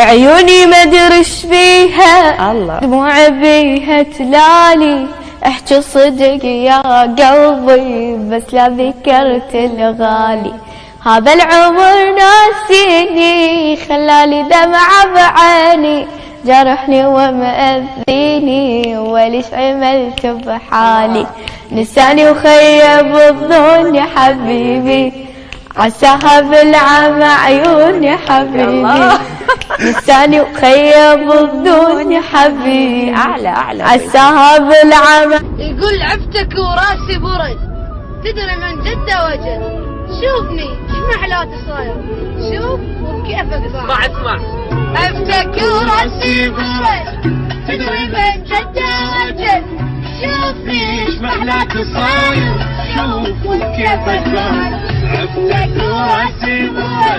عيوني ما ادري ايش بيها الله. دموع بيها تلالي، احكي صدق يا قلبي بس لا ذكرت الغالي. هذا العمر ناسيني خلالي دمعة بعيني، جرحني ومأذيني وليش عملت بحالي. نساني وخيب الظن يا حبيبي، عساها بالعمى عيون يا حبيبي. نساني وخيب الظن يا حبيبي، أعلى عساها بالعمى. يقول عفتك وراسي برد، تدري من جدة وجد. شوفني ايش محلاتي صاير، شوف وكيفك صاير. اسمع عفتك وراسي برد، تدري من جدة وجد. شوفني ايش محلاتي صاير، شوف وكيفك صاير. عفتك وراسي برد